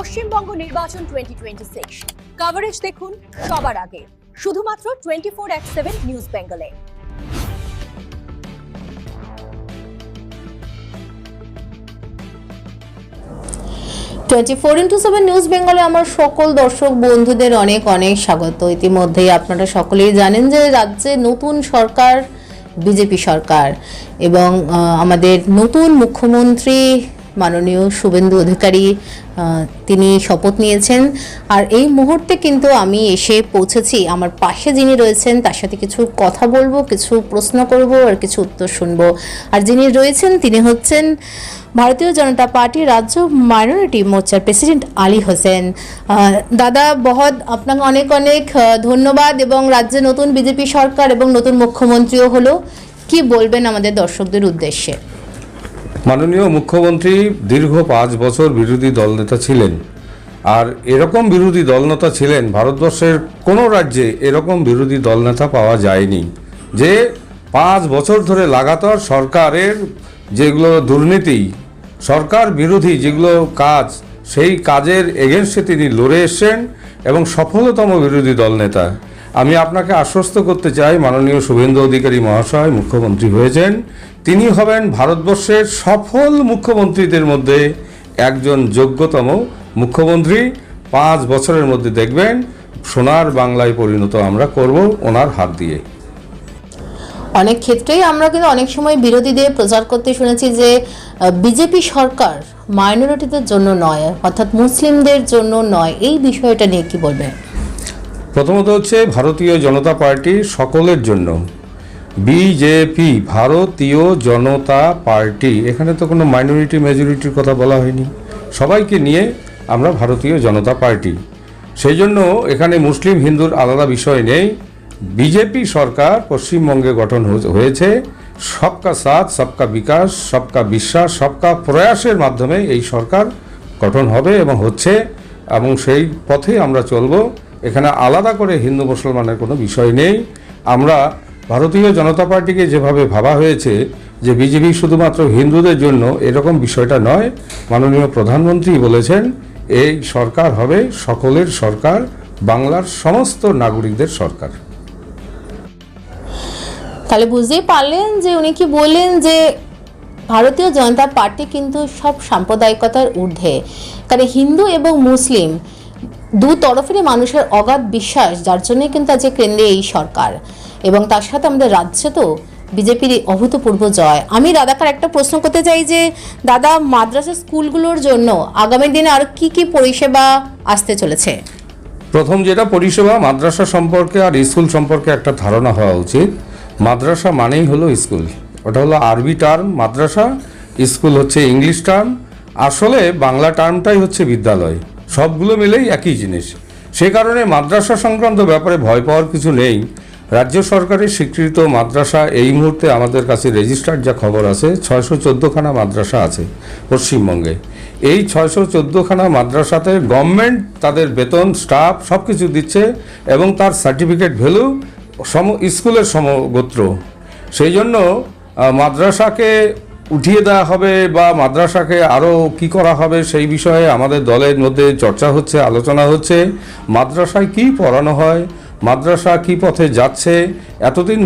পশ্চিমবঙ্গ নির্বাচন 2026 কভারেজ দেখুন সবার আগে শুধুমাত্র 24/7 নিউজ বেঙ্গলে। 24/7 নিউজ বেঙ্গলে আমার সকল দর্শক বন্ধুদের অনেক অনেক স্বাগত। ইতিমধ্যেই আপনারা সকলেই জানেন যে রাজ্যে নতুন সরকার, বিজেপি সরকার, এবং আমাদের নতুন মুখ্যমন্ত্রী মাননীয় শুভেন্দু অধিকারী তিনি শপথ নিয়েছেন। আর এই মুহূর্তে কিন্তু আমি এসে পৌঁছেছি, আমার পাশে যিনি রয়েছেন তার সাথে কিছু কথা বলবো, কিছু প্রশ্ন করব আর কিছু উত্তর শুনবো। আর যিনি রয়েছেন তিনি হচ্ছেন ভারতীয় জনতা পার্টি রাজ্য মাইনরিটি মোর্চার প্রেসিডেন্ট আলী হোসেন। দাদা বহুত আপনাকে অনেক অনেক ধন্যবাদ। এবং রাজ্যে নতুন বিজেপি সরকার এবং নতুন মুখ্যমন্ত্রীও হলো, কি বলবেন আমাদের দর্শকদের উদ্দেশ্যে? মাননীয় মুখ্যমন্ত্রী দীর্ঘ 5 বছর বিরোধী দলনেতা ছিলেন, আর এরকম বিরোধী দলনেতা ছিলেন ভারতবর্ষের কোনো রাজ্যে এরকম বিরোধী দলনেতা পাওয়া যায়নি, যে 5 বছর ধরে লাগাতার সরকারের যেগুলো দুর্নীতি, সরকার বিরোধী যেগুলো কাজ, সেই কাজের এগেনস্টে তিনি লড়ে এসছেন এবং সফলতম বিরোধী দলনেতা। আমি আপনাকে আশ্বস্ত করতে চাই, মাননীয় শুভেন্দু অধিকারী মহাশয় মুখ্যমন্ত্রী হয়েছেন, তিনি হবেন ভারতবর্ষের সফল মুখ্যমন্ত্রীদের মধ্যে একজন যোগ্যতম মুখ্যমন্ত্রী। 5 বছরের মধ্যে দেখবেন সোনার বাংলায় পরিণত আমরা করব ওনার হাত দিয়ে। অনেক ক্ষেত্রেই আমরা কিন্তু অনেক সময় বিরোধীদের প্রচার করতে শুনেছি যে বিজেপি সরকার মাইনরিটিদের জন্য নয়, অর্থাৎ মুসলিমদের জন্য নয়। এই বিষয়টা নিয়ে কি বলবেন? প্রথমত হচ্ছে ভারতীয় জনতা পার্টি সকলের জন্য। বিজেপি ভারতীয় জনতা পার্টি, এখানে তো কোনো মাইনরিটি মেজরিটির কথা বলা হয়নি, সবাইকে নিয়ে আমরা ভারতীয় জনতা পার্টি। সেই জন্য এখানে মুসলিম হিন্দুর আলাদা বিষয় নেই। বিজেপি সরকার পশ্চিমবঙ্গে গঠন হয়েছে সবকা সাথ, সবকা বিকাশ, সবকা বিশ্বাস, সবকা প্রয়াসের মাধ্যমে এই সরকার গঠন হবে এবং হচ্ছে, এবং সেই পথে আমরা চলব। এখানে আলাদা করে হিন্দু মুসলমানের কোনো বিষয় নেই। আমরা ভারতীয় জনতা পার্টিকে যেভাবে ভাবা হয়েছে যে বিজেপি শুধুমাত্র হিন্দুদের জন্য, এরকম বিষয়টা নয়। মাননীয় প্রধানমন্ত্রী বলেছেন এই সরকার হবে সকলের সরকার, বাংলার সমস্ত নাগরিকদের সরকার। তাহলে বুঝতেই পারলেন যে উনি কি বললেন, যে ভারতীয় জনতা পার্টি কিন্তু সব সাম্প্রদায়িকতার ঊর্ধ্বে, কারণ হিন্দু এবং মুসলিম দু তরফেরই মানুষের অগাধ বিশ্বাস, যার জন্যই কিন্তু আজকে কেন্দ্রে এই সরকার, এবং তার সাথে আমাদের রাজ্যে তো বিজেপির অভূতপূর্ব জয়। আমি দাদাকে একটা প্রশ্ন করতে চাই যে দাদা, মাদ্রাসা স্কুলগুলোর জন্য আগামী দিনে আর কি কি পরিষেবা আসতে চলেছে? প্রথম যেটা পরিষেবা, মাদ্রাসা সম্পর্কে আর স্কুল সম্পর্কে একটা ধারণা হওয়া উচিত। মাদ্রাসা মানেই হলো স্কুল, ওটা হলো আরবি টার্ম মাদ্রাসা, স্কুল হচ্ছে ইংলিশ টার্ম। আসলে বাংলা টার্মটাই হচ্ছে বিদ্যালয়, সবগুলো মিলেই একই জিনিস। সে কারণে মাদ্রাসা সংক্রান্ত ব্যাপারে ভয় পাওয়ার কিছু নেই। রাজ্য সরকারের স্বীকৃত মাদ্রাসা এই মুহূর্তে আমাদের কাছে রেজিস্টার্ড যা খবর আছে 614খানা মাদ্রাসা আছে পশ্চিমবঙ্গে। এই 614খানা মাদ্রাসাতে গভর্নমেন্ট তাদের বেতন, স্টাফ সব কিছু দিচ্ছে এবং তার সার্টিফিকেট ভ্যালু স্কুলের সমগোত্র। সেই জন্য মাদ্রাসাকে উঠিয়ে দেওয়া হবে বা মাদ্রাসাকে আরও কি করা হবে সেই বিষয়ে আমাদের দলের মধ্যে চর্চা হচ্ছে, আলোচনা হচ্ছে। মাদ্রাসায় কি পড়ানো হয়, মাদ্রাসা কি পথে যাচ্ছে, এতদিন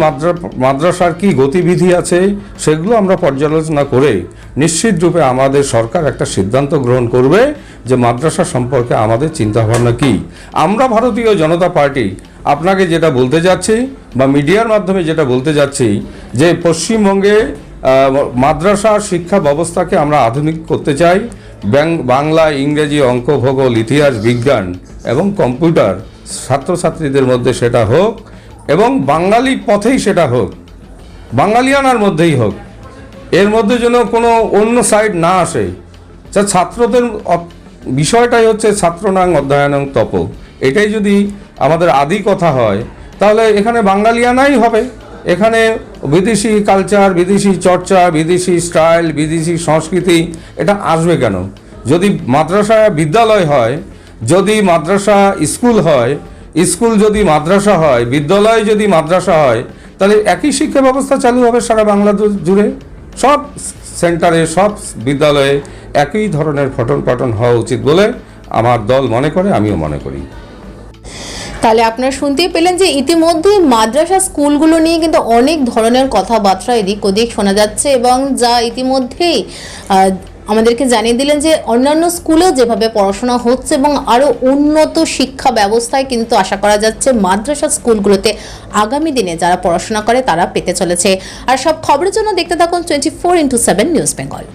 মাদ্রাসার কি গতিবিধি আছে, সেগুলো আমরা পর্যালোচনা করে নিশ্চিত রূপে আমাদের সরকার একটা সিদ্ধান্ত গ্রহণ করবে যে মাদ্রাসা সম্পর্কে আমাদের চিন্তাভাবনা কি। আমরা ভারতীয় জনতা পার্টি আপনাকে যেটা বলতে যাচ্ছি বা মিডিয়ার মাধ্যমে যেটা বলতে যাচ্ছি, যে পশ্চিমবঙ্গে মাদ্রাসা শিক্ষা ব্যবস্থাকে আমরা আধুনিক করতে চাই। বাংলা, ইংরেজি, অঙ্ক, ভূগোল, ইতিহাস, বিজ্ঞান এবং কম্পিউটার ছাত্রছাত্রীদের মধ্যে সেটা হোক, এবং বাঙালি পথেই সেটা হোক, বাঙালিয়ানার মধ্যেই হোক। এর মধ্যে যেন কোনো অন্য সাইড না আসে। ছাত্রদের বিষয়টাই হচ্ছে ছাত্রনাং অধ্যয়নং তপ, এটাই যদি আমাদের আদি কথা হয় তাহলে এখানে বাঙালিয়ানাই হবে। এখানে বিদেশি কালচার, বিদেশি চর্চা, বিদেশি স্টাইল, বিদেশি সংস্কৃতি এটা আসবে কেন? যদি মাদ্রাসা বিদ্যালয় হয়, যদি মাদ্রাসা স্কুল হয়, স্কুল যদি মাদ্রাসা হয়, বিদ্যালয় যদি মাদ্রাসা হয়, তাহলে একই শিক্ষা ব্যবস্থা চালু হবে সারা বাংলা জুড়ে। সব সেন্টারে, সব বিদ্যালয়ে একই ধরনের পঠন পাঠন হওয়া উচিত বলে আমার দল মনে করে, আমিও মনে করি। তাহলে আপনারা শুনতেই পেলেন যে ইতিমধ্যে মাদ্রাসা স্কুলগুলো নিয়ে কিন্তু অনেক ধরনের কথাবার্তা এদিক ওদিক শোনা যাচ্ছে, এবং যা ইতিমধ্যেই আমাদেরকে জানিয়ে দিলেন যে অন্যান্য স্কুলেও যেভাবে পড়াশোনা হচ্ছে এবং আরও উন্নত শিক্ষা ব্যবস্থায় কিন্তু আশা করা যাচ্ছে মাদ্রাসা স্কুলগুলোতে আগামী দিনে যারা পড়াশোনা করে তারা পেতে চলেছে। আর সব খবরের জন্য দেখতে থাকুন 24x7 নিউজ বেঙ্গল।